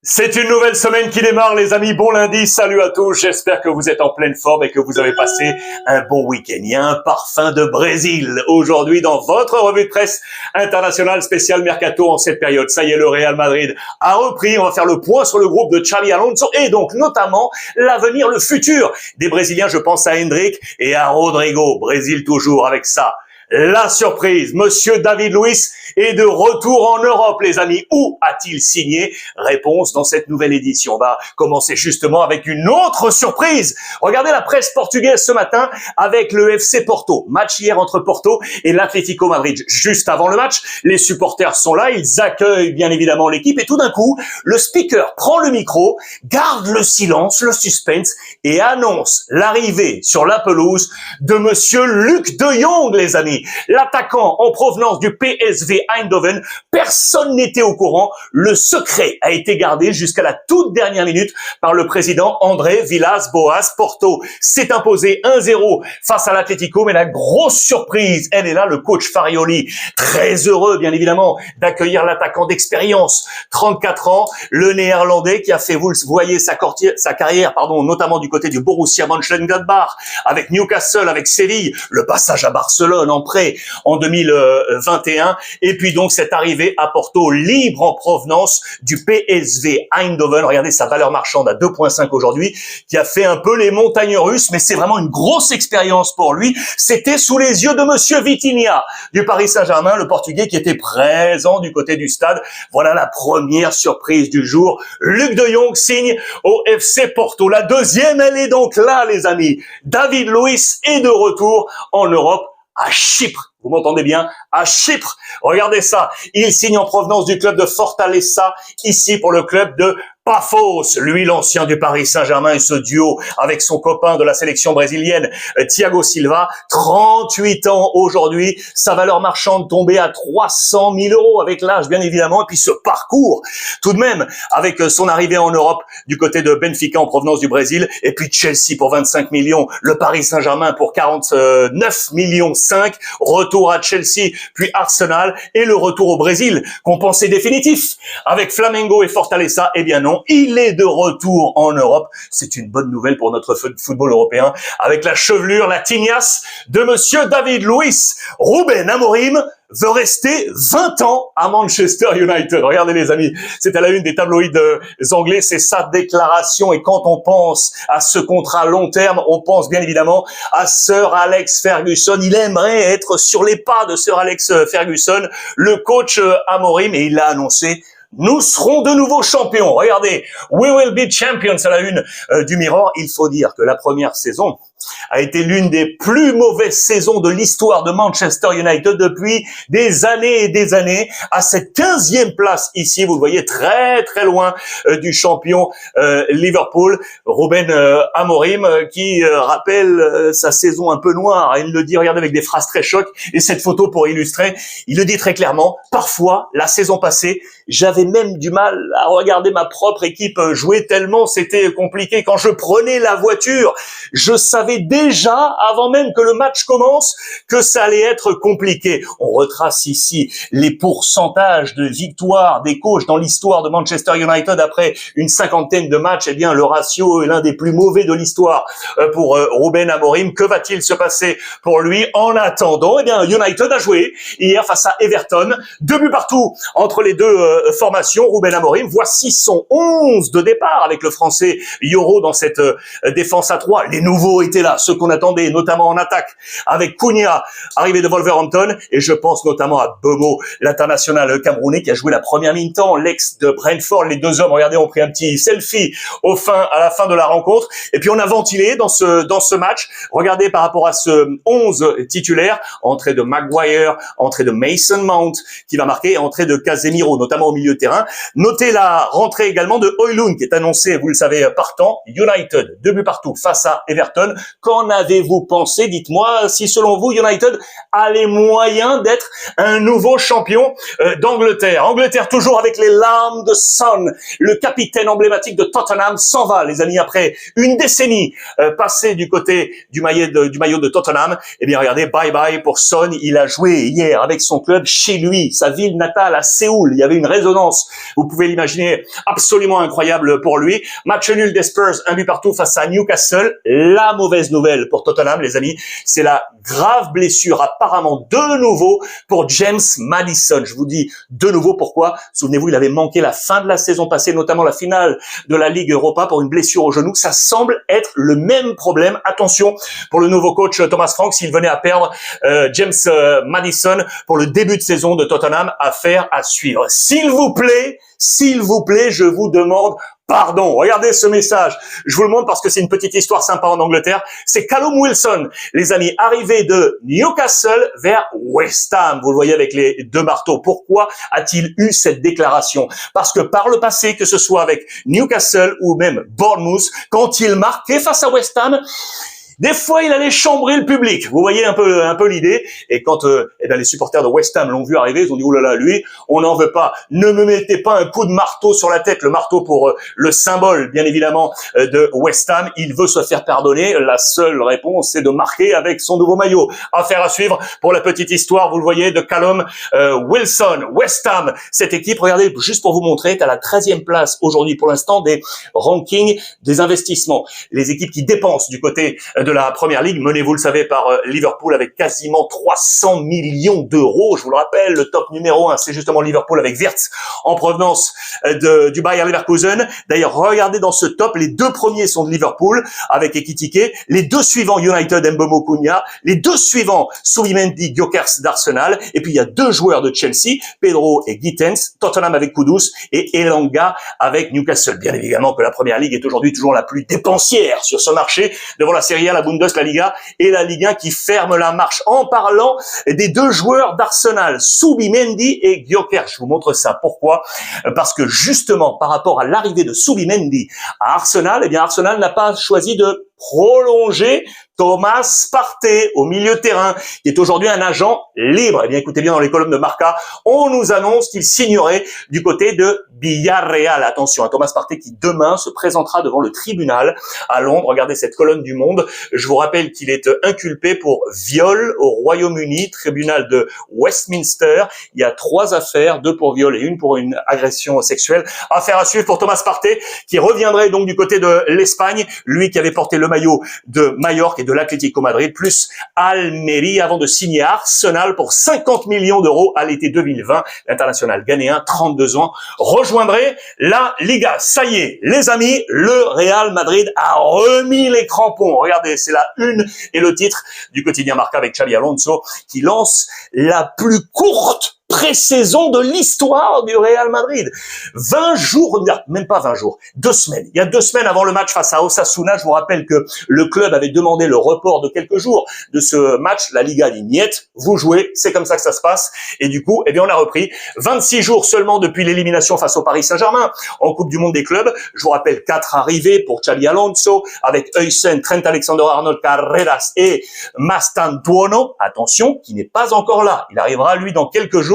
C'est une nouvelle semaine qui démarre, les amis. Bon lundi, salut à tous. J'espère que vous êtes en pleine forme et que vous avez passé un bon week-end. Il y a un parfum de Brésil aujourd'hui dans votre revue de presse internationale spéciale Mercato en cette période. Ça y est, le Real Madrid a repris. On va faire le point sur le groupe de Xabi Alonso et donc notamment l'avenir, le futur des Brésiliens. Je pense à Hendrick et à Rodrigo. Brésil toujours avec ça. La surprise, Monsieur David Luiz est de retour en Europe, les amis. Où a-t-il signé? Réponse dans cette nouvelle édition. On va commencer justement avec une autre surprise. Regardez la presse portugaise ce matin avec le FC Porto. Match hier entre Porto et l'Atlético Madrid. Juste avant le match, les supporters sont là, ils accueillent bien évidemment l'équipe et tout d'un coup, le speaker prend le micro, garde le silence, le suspense et annonce l'arrivée sur la pelouse de Monsieur Luc de Jong, les amis. L'attaquant en provenance du PSV Eindhoven, personne n'était au courant. Le secret a été gardé jusqu'à la toute dernière minute par le président André Villas-Boas. Porto s'est imposé 1-0 face à l'Atlético, mais la grosse surprise, elle est là, le coach Farioli, très heureux bien évidemment d'accueillir l'attaquant d'expérience, 34 ans, le néerlandais qui a fait, vous le voyez, sa carrière, notamment du côté du Borussia Mönchengladbach, avec Newcastle, avec Séville, le passage à Barcelone en prêt en 2021, et puis donc cette arrivée à Porto libre en provenance du PSV Eindhoven. Regardez sa valeur marchande à 2,5 aujourd'hui, qui a fait un peu les montagnes russes, mais c'est vraiment une grosse expérience pour lui. C'était sous les yeux de Monsieur Vitinha du Paris Saint-Germain, le Portugais qui était présent du côté du stade. Voilà la première surprise du jour. Luc de Jong signe au FC Porto. La deuxième, elle est donc là, les amis. David Luiz est de retour en Europe, à Chypre. Vous m'entendez bien? À Chypre. Regardez ça. Il signe en provenance du club de Fortaleza, ici pour le club de Paphos. Lui, l'ancien du Paris Saint-Germain, et ce duo avec son copain de la sélection brésilienne, Thiago Silva, 38 ans aujourd'hui. Sa valeur marchande tombée à 300 000 euros avec l'âge, bien évidemment. Et puis ce parcours, tout de même, avec son arrivée en Europe du côté de Benfica en provenance du Brésil. Et puis Chelsea pour 25 millions. Le Paris Saint-Germain pour 49 millions 5. Retour à Chelsea, puis Arsenal. Et le retour au Brésil, qu'on pensait définitif. Avec Flamengo et Fortaleza, eh bien non. Il est de retour en Europe. C'est une bonne nouvelle pour notre football européen. Avec la chevelure, la tignasse de Monsieur David Luiz. Ruben Amorim veut rester 20 ans à Manchester United. Regardez les amis, c'est à la une des tabloïds anglais, c'est sa déclaration. Et quand on pense à ce contrat à long terme, on pense bien évidemment à Sir Alex Ferguson. Il aimerait être sur les pas de Sir Alex Ferguson, le coach Amorim, et il l'a annoncé. Nous serons de nouveau champions. Regardez, we will be champions à la une du Mirror. Il faut dire que la première saison a été l'une des plus mauvaises saisons de l'histoire de Manchester United depuis des années et des années. À cette 15e place ici, vous le voyez, très très loin du champion Liverpool. Ruben Amorim qui rappelle sa saison un peu noire. Il le dit, regardez, avec des phrases très chocs. Et cette photo pour illustrer, il le dit très clairement. Parfois, la saison passée, j'avais même du mal à regarder ma propre équipe jouer tellement c'était compliqué. Quand je prenais la voiture, je savais déjà, avant même que le match commence, que ça allait être compliqué. On retrace ici les pourcentages de victoires des coachs dans l'histoire de Manchester United après une cinquantaine de matchs. Eh bien, le ratio est l'un des plus mauvais de l'histoire pour Ruben Amorim. Que va-t-il se passer pour lui? En attendant, eh bien, United a joué hier face à Everton. 2 buts partout entre les deux formation. Ruben Amorim, voici son 11 de départ avec le français Yoro dans cette défense à 3. Les nouveaux étaient là, ceux qu'on attendait, notamment en attaque, avec Cunha, arrivé de Wolverhampton, et je pense notamment à Bomo, l'international camerounais qui a joué la première mi-temps, l'ex de Brentford. Les deux hommes, regardez, ont pris un petit selfie à la fin de la rencontre, et puis on a ventilé dans ce match. Regardez par rapport à ce 11 titulaire, entrée de Maguire, entrée de Mason Mount qui va marquer, et entrée de Casemiro, notamment au milieu de terrain. Notez la rentrée également de Højlund qui est annoncé, vous le savez, partant. United, 2 buts partout face à Everton. Qu'en avez-vous pensé? Dites-moi si selon vous, United a les moyens d'être un nouveau champion d'Angleterre. Angleterre toujours avec les larmes de Son, le capitaine emblématique de Tottenham, s'en va, les amis, après une décennie passée du côté du maillot de Tottenham. Eh bien, regardez, bye bye pour Son. Il a joué hier avec son club chez lui, sa ville natale à Séoul. Il y avait une résonance, vous pouvez l'imaginer, absolument incroyable pour lui. Match nul des Spurs, un but partout face à Newcastle. La mauvaise nouvelle pour Tottenham, les amis, c'est la grave blessure apparemment de nouveau pour James Maddison. Je vous dis de nouveau pourquoi. Souvenez-vous, il avait manqué la fin de la saison passée, notamment la finale de la Ligue Europa pour une blessure au genou. Ça semble être le même problème. Attention pour le nouveau coach Thomas Frank, s'il venait à perdre James Maddison pour le début de saison de Tottenham. Affaire à suivre. S'il vous plaît, je vous demande pardon. Regardez ce message. Je vous le montre parce que c'est une petite histoire sympa en Angleterre. C'est Callum Wilson, les amis, arrivé de Newcastle vers West Ham. Vous le voyez avec les deux marteaux. Pourquoi a-t-il eu cette déclaration? Parce que par le passé, que ce soit avec Newcastle ou même Bournemouth, quand il marquait face à West Ham, des fois, il allait chambrer le public. Vous voyez un peu l'idée. Et quand les supporters de West Ham l'ont vu arriver, ils ont dit, oh là là, lui, on n'en veut pas. Ne me mettez pas un coup de marteau sur la tête. Le marteau pour le symbole, bien évidemment, de West Ham. Il veut se faire pardonner. La seule réponse, c'est de marquer avec son nouveau maillot. Affaire à suivre pour la petite histoire, vous le voyez, de Callum Wilson. West Ham, cette équipe, regardez, juste pour vous montrer, est à la 13e place aujourd'hui pour l'instant des rankings des investissements. Les équipes qui dépensent du côté de la Première Ligue, menée, vous le savez, par Liverpool avec quasiment 300 millions d'euros. Je vous le rappelle, le top numéro 1, c'est justement Liverpool avec Wirtz en provenance du Bayer Leverkusen. D'ailleurs, regardez dans ce top, les deux premiers sont de Liverpool avec Ekitike, les deux suivants United, Mbeumo Cunha, les deux suivants Subimendi, Gyökeres d'Arsenal, et puis il y a deux joueurs de Chelsea, Pedro et Gittens, Tottenham avec Kudus et Elanga avec Newcastle. Bien évidemment que la Première Ligue est aujourd'hui toujours la plus dépensière sur ce marché, devant la Serie A, la Bundes, la Liga et la Ligue 1 qui ferme la marche. En parlant des deux joueurs d'Arsenal, Subimendi et Gyökeres. Je vous montre ça. Pourquoi? Parce que justement, par rapport à l'arrivée de Subimendi à Arsenal, eh bien Arsenal n'a pas choisi de prolonger Thomas Partey au milieu de terrain, qui est aujourd'hui un agent libre. Eh bien, écoutez bien, dans les colonnes de Marca, on nous annonce qu'il signerait du côté de Villarreal. Attention, à Thomas Partey qui demain se présentera devant le tribunal à Londres. Regardez cette colonne du Monde. Je vous rappelle qu'il est inculpé pour viol au Royaume-Uni, tribunal de Westminster. Il y a 3 affaires, 2 pour viol et 1 pour une agression sexuelle. Affaire à suivre pour Thomas Partey, qui reviendrait donc du côté de l'Espagne, lui qui avait porté le maillot de Majorque et de l'Atlético Madrid, plus Almeria, avant de signer à Arsenal pour 50 millions d'euros à l'été 2020. L'international ghanéen, 32 ans, rejoindrait la Liga. Ça y est, les amis, le Real Madrid a remis les crampons. Regardez, c'est la une et le titre du quotidien Marca avec Xabi Alonso qui lance la plus courte pré-saison de l'histoire du Real Madrid. 20 jours, même pas 20 jours, 2 semaines. Il y a 2 semaines avant le match face à Osasuna, je vous rappelle que le club avait demandé le report de quelques jours de ce match. La Liga dit niet, vous jouez, c'est comme ça que ça se passe. Et du coup, eh bien, on a repris 26 jours seulement depuis l'élimination face au Paris Saint-Germain en Coupe du Monde des clubs. Je vous rappelle 4 arrivées pour Xabi Alonso avec Huysen, Trent Alexander-Arnold, Carreras et Mastantuono. Attention, qui n'est pas encore là. Il arrivera, lui, dans quelques jours.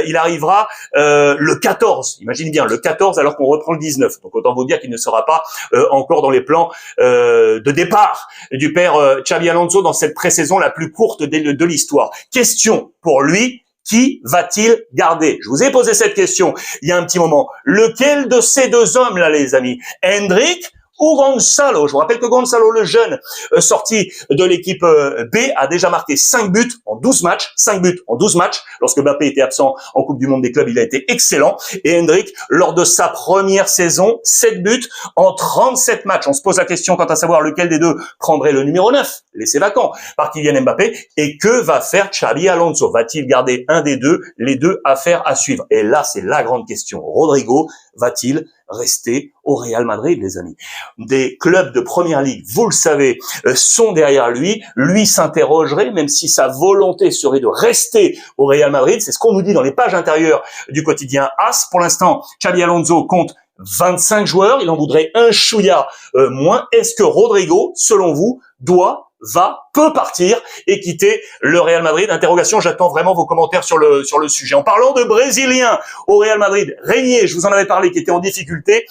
Il arrivera le 14, imaginez bien, le 14 alors qu'on reprend le 19. Donc autant vous dire qu'il ne sera pas encore dans les plans de départ du père Xabi Alonso dans cette pré-saison la plus courte de l'histoire. Question pour lui, qui va-t-il garder? Je vous ai posé cette question il y a un petit moment. Lequel de ces deux hommes là, les amis? Hendrik ou Gonzalo? Je vous rappelle que Gonzalo, le jeune sorti de l'équipe B, a déjà marqué 5 buts en 12 matchs. 5 buts en 12 matchs. Lorsque Mbappé était absent en Coupe du Monde des clubs, il a été excellent. Et Hendrik, lors de sa première saison, 7 buts en 37 matchs. On se pose la question quant à savoir lequel des deux prendrait le numéro 9, laissé vacant par Kylian Mbappé. Et que va faire Xabi Alonso? Va-t-il garder un des deux? Les deux affaires à suivre. Et là, c'est la grande question. Rodrigo va-t-il rester au Real Madrid, les amis? Des clubs de Première Ligue, vous le savez, sont derrière lui. Lui s'interrogerait, même si sa volonté serait de rester au Real Madrid. C'est ce qu'on nous dit dans les pages intérieures du quotidien AS. Pour l'instant, Xabi Alonso compte 25 joueurs, il en voudrait un chouïa moins. Est-ce que Rodrigo, selon vous, peut partir et quitter le Real Madrid? Interrogation, j'attends vraiment vos commentaires sur le sujet. En parlant de Brésiliens au Real Madrid, Régnier, je vous en avais parlé, qui était en difficulté.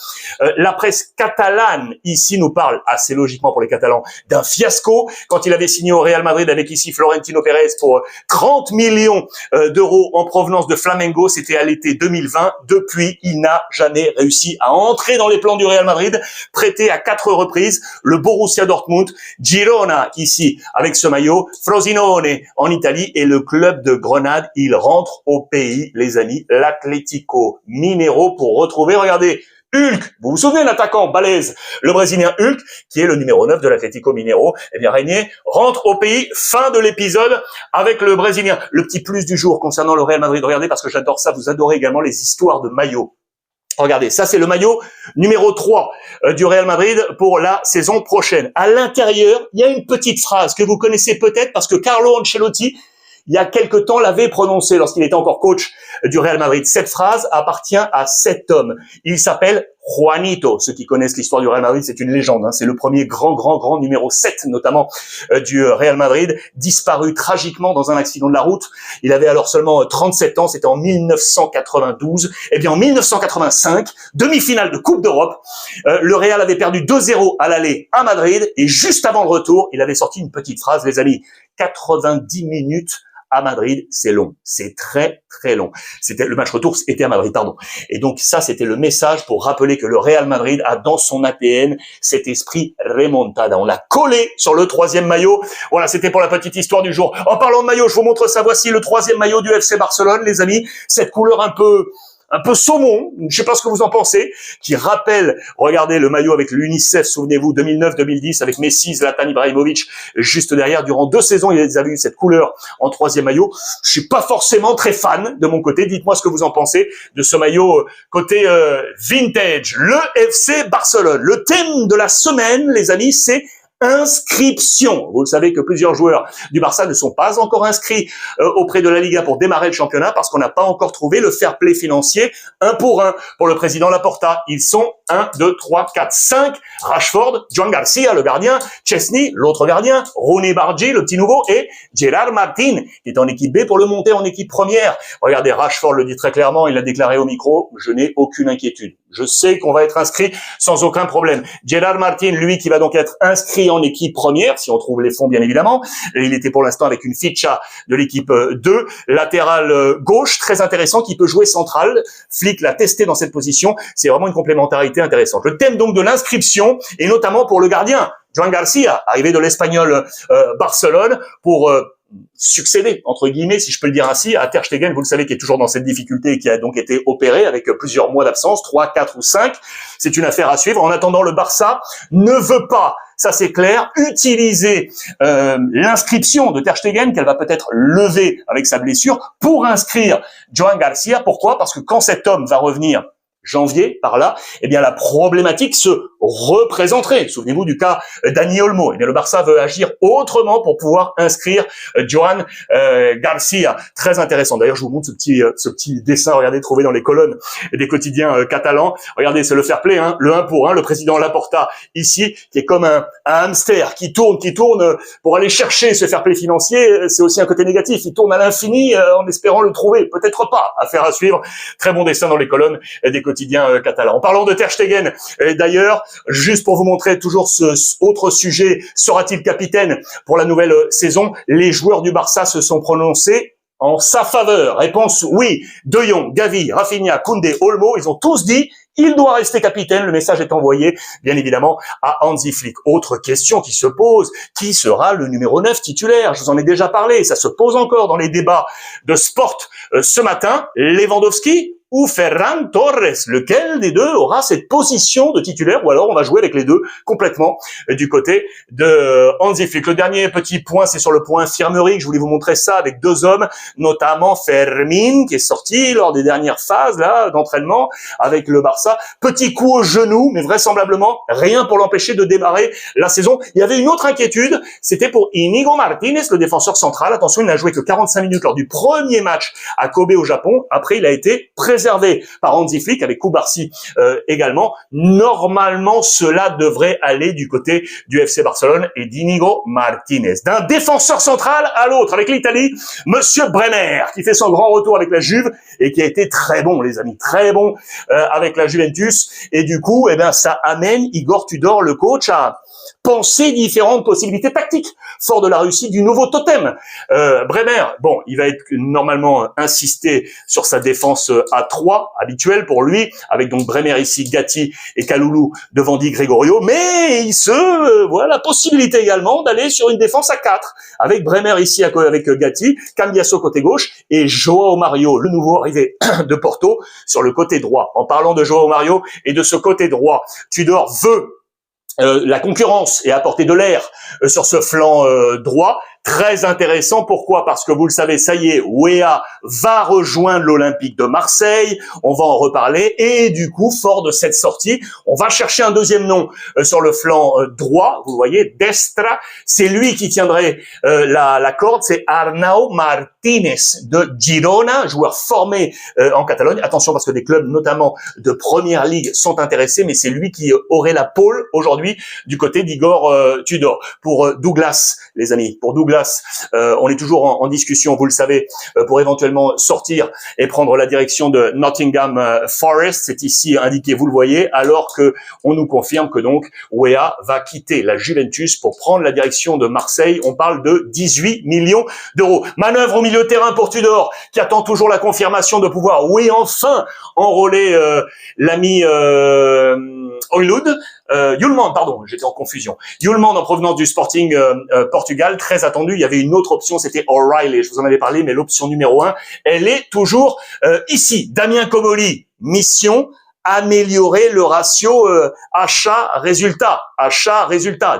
La presse catalane ici nous parle, assez logiquement pour les Catalans, d'un fiasco quand il avait signé au Real Madrid avec ici Florentino Pérez pour 30 millions d'euros en provenance de Flamengo. C'était à l'été 2020. Depuis, il n'a jamais réussi à entrer dans les plans du Real Madrid, prêté à 4 reprises. Le Borussia Dortmund, Girona ici avec ce maillot, Frosinone en Italie et le club de Grenade. Il rentre au pays, les amis, l'Atlético Mineiro, pour retrouver, regardez, Hulk, vous vous souvenez l'attaquant balèze, le Brésilien Hulk, qui est le numéro 9 de l'Atlético Mineiro. Eh bien, Régnier rentre au pays, fin de l'épisode avec le Brésilien. Le petit plus du jour concernant le Real Madrid, regardez, parce que j'adore ça, vous adorez également les histoires de maillots. Regardez, ça c'est le maillot numéro 3 du Real Madrid pour la saison prochaine. À l'intérieur, il y a une petite phrase que vous connaissez peut-être parce que Carlo Ancelotti, il y a quelque temps, l'avait prononcée lorsqu'il était encore coach du Real Madrid. Cette phrase appartient à cet homme. Il s'appelle Juanito. Ceux qui connaissent l'histoire du Real Madrid, c'est une légende. C'est le premier grand numéro 7, notamment du Real Madrid, disparu tragiquement dans un accident de la route. Il avait alors seulement 37 ans. C'était en 1992. Eh bien, en 1985, demi-finale de Coupe d'Europe, le Real avait perdu 2-0 à l'aller à Madrid. Et juste avant le retour, il avait sorti une petite phrase, les amis. 90 minutes à Madrid, c'est long. C'est très long. Le match retour était à Madrid, pardon. Et donc ça, c'était le message pour rappeler que le Real Madrid a dans son ADN cet esprit remontada. On l'a collé sur le 3e maillot. Voilà, c'était pour la petite histoire du jour. En parlant de maillot, je vous montre ça. Voici le 3e maillot du FC Barcelone, les amis. Cette couleur un peu saumon, je sais pas ce que vous en pensez, qui rappelle, regardez le maillot avec l'UNICEF, souvenez-vous, 2009-2010, avec Messi, Zlatan Ibrahimovic, juste derrière, durant 2 saisons, ils avaient eu cette couleur en 3e maillot. Je suis pas forcément très fan de mon côté, dites-moi ce que vous en pensez de ce maillot côté vintage, le FC Barcelone. Le thème de la semaine, les amis, c'est inscription. Vous le savez que plusieurs joueurs du Barça ne sont pas encore inscrits auprès de la Liga pour démarrer le championnat parce qu'on n'a pas encore trouvé le fair play financier 1 pour 1 pour le président Laporta. Ils sont 1, 2, 3, 4, 5. Rashford, Joan Garcia, le gardien, Chesney, l'autre gardien, Rooney Bargi, le petit nouveau, et Gerard Martin, qui est en équipe B pour le monter en équipe première. Regardez, Rashford le dit très clairement, il l'a déclaré au micro, je n'ai aucune inquiétude. Je sais qu'on va être inscrit sans aucun problème. Gerard Martin, lui, qui va donc être inscrit en équipe première, si on trouve les fonds, bien évidemment. Et il était pour l'instant avec une ficha de l'équipe 2, latéral gauche, très intéressant, qui peut jouer central. Flick l'a testé dans cette position. C'est vraiment une complémentarité intéressante. Le thème donc de l'inscription, et notamment pour le gardien, Joan Garcia, arrivé de l'Espagnol Barcelone, pour succéder, entre guillemets, si je peux le dire ainsi, à Ter Stegen, vous le savez, qui est toujours dans cette difficulté et qui a donc été opéré avec plusieurs mois d'absence, 3, 4 ou 5. C'est une affaire à suivre. En attendant, le Barça ne veut pas, ça c'est clair, utiliser l'inscription de Ter Stegen, qu'elle va peut-être lever avec sa blessure, pour inscrire Joan Garcia. Pourquoi? Parce que quand cet homme va revenir janvier, par là, eh bien, la problématique se représenterait. Souvenez-vous du cas Dani Olmo. Eh bien, le Barça veut agir autrement pour pouvoir inscrire Joan Garcia. Très intéressant. D'ailleurs, je vous montre ce petit dessin, regardez, trouvé dans les colonnes des quotidiens catalans. Regardez, c'est le fair play, le 1 pour 1, le président Laporta, ici, qui est comme un hamster qui tourne pour aller chercher ce fair play financier. C'est aussi un côté négatif. Il tourne à l'infini en espérant le trouver. Peut-être pas. Affaire à suivre. Très bon dessin dans les colonnes des quotidien catalan. En parlant de Ter Stegen, d'ailleurs, juste pour vous montrer toujours ce autre sujet, sera-t-il capitaine pour la nouvelle saison? Les joueurs du Barça se sont prononcés en sa faveur. Réponse oui. De Jong, Gavi, Rafinha, Koundé, Olmo, ils ont tous dit il doit rester capitaine. Le message est envoyé, bien évidemment, à Hansi Flick. Autre question qui se pose, qui sera le numéro 9 titulaire? Je vous en ai déjà parlé, ça se pose encore dans les débats de Sport ce matin. Lewandowski ou Ferran Torres, lequel des deux aura cette position de titulaire, ou alors on va jouer avec les deux complètement du côté de Hansi Flick. Le dernier petit point, c'est sur le point infirmerie, que je voulais vous montrer ça avec 2 hommes, notamment Fermin, qui est sorti lors des dernières phases là d'entraînement avec le Barça. Petit coup au genou, mais vraisemblablement rien pour l'empêcher de démarrer la saison. Il y avait une autre inquiétude, c'était pour Inigo Martinez, le défenseur central. Attention, il n'a joué que 45 minutes lors du premier match à Kobe au Japon. Après, il a été présenté préservé par Hansi Flick avec Kubarsi également. Normalement, cela devrait aller du côté du FC Barcelone et d'Inigo Martinez. D'un défenseur central à l'autre avec l'Italie, Monsieur Bremer, qui fait son grand retour avec la Juve et qui a été très bon, les amis, très bon avec la Juventus. Et du coup, eh ben, ça amène Igor Tudor, le coach, à penser différentes possibilités tactiques, fort de la réussite du nouveau totem. Bremer, bon, il va être normalement insisté sur sa défense à 3 habituelle pour lui, avec donc Bremer ici, Gatti et Kalulu devant Di Gregorio, mais il se voit la possibilité également d'aller sur une défense à 4, avec Bremer ici avec Gatti, Cambiasso côté gauche et João Mario, le nouveau arrivé de Porto, sur le côté droit. En parlant de João Mario et de ce côté droit, Tudor veut la concurrence et apporter de l'air sur ce flanc droit. Très intéressant. Pourquoi? Parce que vous le savez, ça y est, Weah va rejoindre l'Olympique de Marseille. On va en reparler. Et du coup, fort de cette sortie, on va chercher un deuxième nom sur le flanc droit. Vous voyez, Destra. C'est lui qui tiendrait la corde. C'est Arnau Martínez de Girona, joueur formé en Catalogne. Attention parce que des clubs, notamment de Première Ligue, sont intéressés. Mais c'est lui qui aurait la pole aujourd'hui du côté d'Igor Tudor. Pour Douglas, les amis, pour Douglas, on est toujours en discussion, vous le savez, pour éventuellement sortir et prendre la direction de Nottingham Forest. C'est ici indiqué, vous le voyez, alors que on nous confirme que donc Weah va quitter la Juventus pour prendre la direction de Marseille. On parle de 18 millions d'euros. Manœuvre au milieu de terrain pour Tudor, qui attend toujours la confirmation de pouvoir, oui, enfin, enrôler l'ami Højlund. Hjulmand, pardon, j'étais en confusion. Hjulmand en provenance du Sporting Portugal, très attendu. Il y avait une autre option, c'était O'Reilly. Je vous en avais parlé, mais l'option numéro 1, elle est toujours ici. Damien Comolli, mission, améliorer le ratio achat-résultat,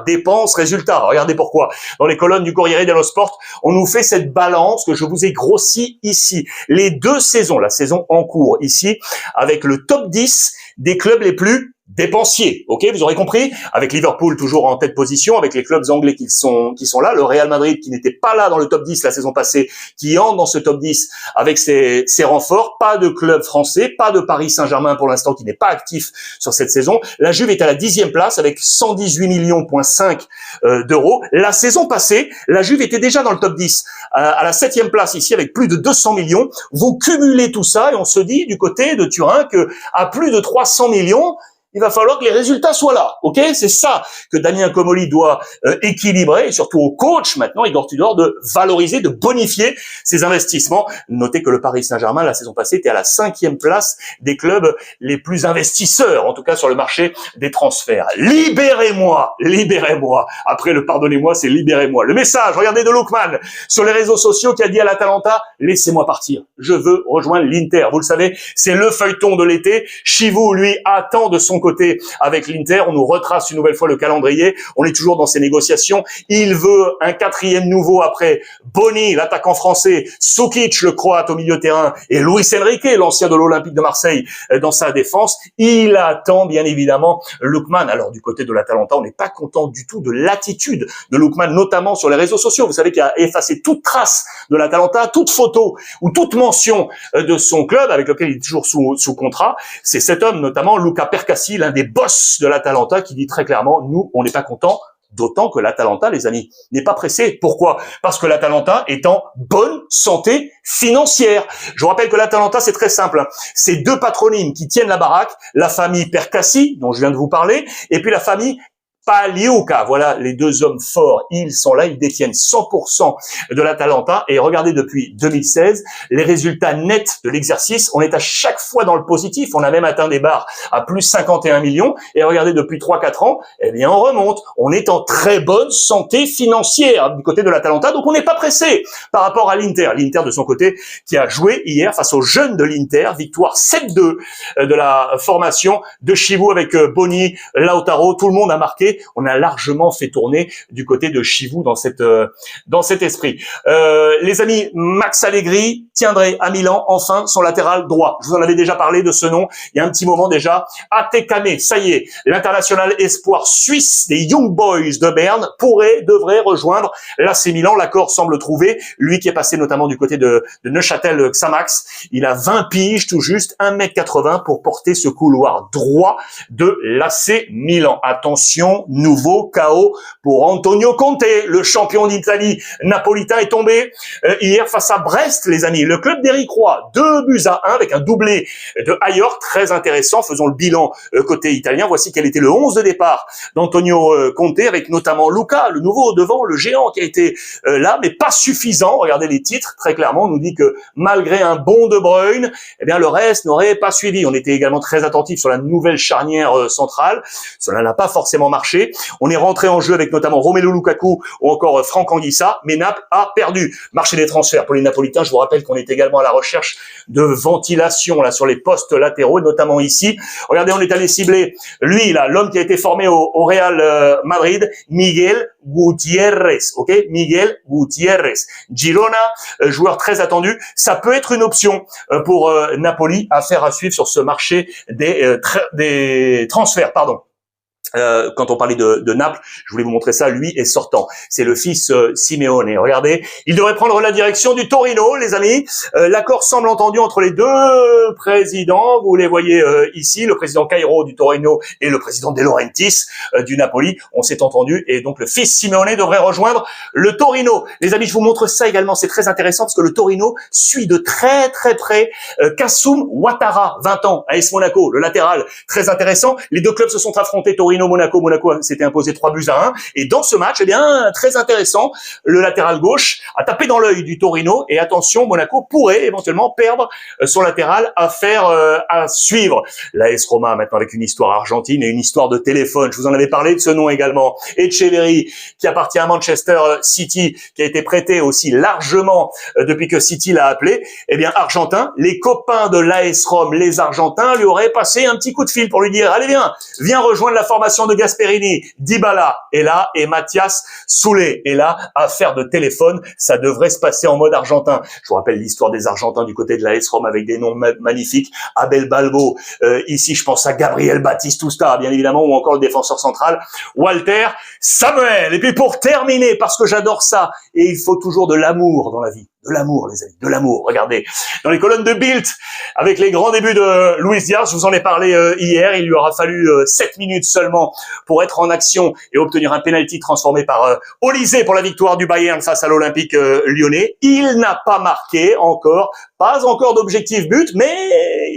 dépenses-résultat. Regardez pourquoi. Dans les colonnes du Corriere dello Sport, on nous fait cette balance que je vous ai grossie ici. Les 2 saisons, la saison en cours ici, avec le top 10 des clubs les plus dépensiers, ok, vous aurez compris, avec Liverpool toujours en tête position, avec les clubs anglais qui sont là, le Real Madrid qui n'était pas là dans le top 10 la saison passée, qui entre dans ce top 10 avec ses renforts, pas de club français, pas de Paris Saint-Germain pour l'instant qui n'est pas actif sur cette saison. La Juve est à la 10e place avec 118 millions,5 d'euros. La saison passée, la Juve était déjà dans le top 10, à la 7e place ici avec plus de 200 millions. Vous cumulez tout ça et on se dit du côté de Turin que à plus de 300 millions, il va falloir que les résultats soient là, ok? C'est ça que Damien Comolli doit équilibrer, et surtout au coach maintenant, Igor Tudor, de valoriser, de bonifier ses investissements. Notez que le Paris Saint-Germain, la saison passée, était à la 5e place des clubs les plus investisseurs, en tout cas sur le marché des transferts. Libérez-moi, libérez-moi. Après le pardonnez-moi, c'est libérez-moi. Le message, regardez, de Lookman sur les réseaux sociaux qui a dit à l'Atalanta, laissez-moi partir. Je veux rejoindre l'Inter. Vous le savez, c'est le feuilleton de l'été. Chivou, lui, attend de son côté avec l'Inter. On nous retrace une nouvelle fois le calendrier. On est toujours dans ces négociations. Il veut un 4e nouveau après Boni, l'attaquant français, Sukic, le croate au milieu de terrain, et Luis Enrique, l'ancien de l'Olympique de Marseille, dans sa défense. Il attend bien évidemment Lookman. Alors du côté de l'Atalanta, on n'est pas content du tout de l'attitude de Lookman, notamment sur les réseaux sociaux. Vous savez qu'il a effacé toute trace de l'Atalanta, toute photo ou toute mention de son club avec lequel il est toujours sous contrat. C'est cet homme, notamment Luca Percassi, l'un des boss de l'Atalanta, qui dit très clairement, nous, on n'est pas contents, d'autant que l'Atalanta, les amis, n'est pas pressé. Pourquoi? Parce que l'Atalanta est en bonne santé financière. Je vous rappelle que l'Atalanta, c'est très simple. C'est 2 patronymes qui tiennent la baraque, la famille Percassi, dont je viens de vous parler, et puis la famille Pagliuca. Voilà, les 2 hommes forts, ils sont là, ils détiennent 100% de l'Atalanta. Et regardez, depuis 2016, les résultats nets de l'exercice, on est à chaque fois dans le positif. On a même atteint des barres à plus 51 millions. Et regardez, depuis 3-4 ans, eh bien, on remonte. On est en très bonne santé financière du côté de l'Atalanta. Donc, on n'est pas pressé par rapport à l'Inter. L'Inter, de son côté, qui a joué hier face aux jeunes de l'Inter. Victoire 7-2 de la formation de Chivou avec Boni, Lautaro. Tout le monde a marqué. et on a largement fait tourner du côté de Chivou dans cet esprit. Les amis, Max Allegri tiendrait à Milan enfin son latéral droit. Je vous en avais déjà parlé de ce nom il y a un petit moment déjà. Atekame, ça y est, l'international espoir suisse des Young Boys de Berne devrait rejoindre l'AC Milan. L'accord semble trouvé. Lui qui est passé notamment du côté de Neuchâtel Xamax, il a 20 piges tout juste, 1m80 pour porter ce couloir droit de l'AC Milan. Attention, nouveau chaos pour Antonio Conte, le champion d'Italie napolitain est tombé hier face à Brest, les amis. Le club d'Éric Roy, 2-1 avec un doublé de Ayor, très intéressant. Faisons le bilan côté italien. Voici quel était le 11 de départ d'Antonio Conte, avec notamment Luca, le nouveau devant, le géant qui a été là, mais pas suffisant. Regardez les titres, très clairement, on nous dit que malgré un bon De Bruyne, eh bien le reste n'aurait pas suivi. On était également très attentif sur la nouvelle charnière centrale. Cela n'a pas forcément marché. On est rentré en jeu avec notamment Romelu Lukaku ou encore Franck Anguissa, mais Naples a perdu. Marché des transferts pour les Napolitains. Je vous rappelle qu'on est également à la recherche de ventilation là sur les postes latéraux, et notamment ici. Regardez, on est allé cibler lui là, l'homme qui a été formé au Real Madrid, Miguel Gutiérrez, ok, Miguel Gutiérrez, Girona, joueur très attendu. Ça peut être une option pour Napoli, affaire à suivre sur ce marché des transferts, pardon. Quand on parlait de Naples, je voulais vous montrer ça, lui est sortant. C'est le fils Simeone. Regardez, il devrait prendre la direction du Torino, les amis. L'accord semble entendu entre les deux présidents. Vous les voyez ici, le président Cairo du Torino et le président De Laurentiis du Napoli. On s'est entendu et donc le fils Simeone devrait rejoindre le Torino. Les amis, je vous montre ça également, c'est très intéressant parce que le Torino suit de très très près Kassoum Ouattara, 20 ans, AS Monaco, le latéral, très intéressant. Les deux clubs se sont affrontés, Torino Monaco s'était imposé 3-1, et dans ce match, eh bien, très intéressant, le latéral gauche a tapé dans l'œil du Torino, et attention, Monaco pourrait éventuellement perdre son latéral, à suivre. L'AS Roma, maintenant, avec une histoire argentine et une histoire de téléphone. Je vous en avais parlé de ce nom également. Echeverry, qui appartient à Manchester City, qui a été prêté aussi largement depuis que City l'a appelé. Eh bien, argentin, les copains de l'AS Rome, les Argentins, lui auraient passé un petit coup de fil pour lui dire, allez, viens rejoindre la formation de Gasperini. Dybala est là et Mathias Soulé est là. Affaire de téléphone, ça devrait se passer en mode argentin. Je vous rappelle l'histoire des Argentins du côté de l'AS Rome avec des noms magnifiques. Abel Balbo, ici je pense à Gabriel Batistuta, bien évidemment, ou encore le défenseur central Walter Samuel. Et puis pour terminer, parce que j'adore ça, et il faut toujours de l'amour dans la vie. De l'amour, les amis, de l'amour. Regardez, dans les colonnes de Bild, avec les grands débuts de Luis Diaz, je vous en ai parlé hier, il lui aura fallu 7 minutes seulement pour être en action et obtenir un penalty transformé par Olysée pour la victoire du Bayern face à l'Olympique lyonnais. Il n'a pas marqué encore, pas encore d'objectif but, mais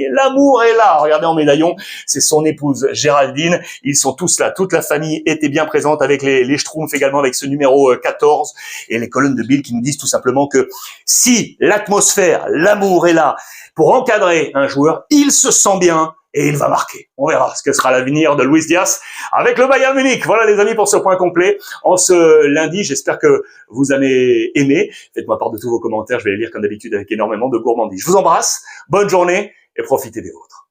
l'amour est là. Regardez en médaillon, c'est son épouse Géraldine. Ils sont tous là, toute la famille était bien présente avec les Schtroumpfs également, avec ce numéro 14. Et les colonnes de Bild qui nous disent tout simplement que si l'atmosphère, l'amour est là pour encadrer un joueur, il se sent bien et il va marquer. On verra ce que sera l'avenir de Luis Diaz avec le Bayern Munich. Voilà les amis pour ce point complet en ce lundi. J'espère que vous avez aimé. Faites-moi part de tous vos commentaires. Je vais les lire comme d'habitude avec énormément de gourmandise. Je vous embrasse. Bonne journée et profitez des vôtres.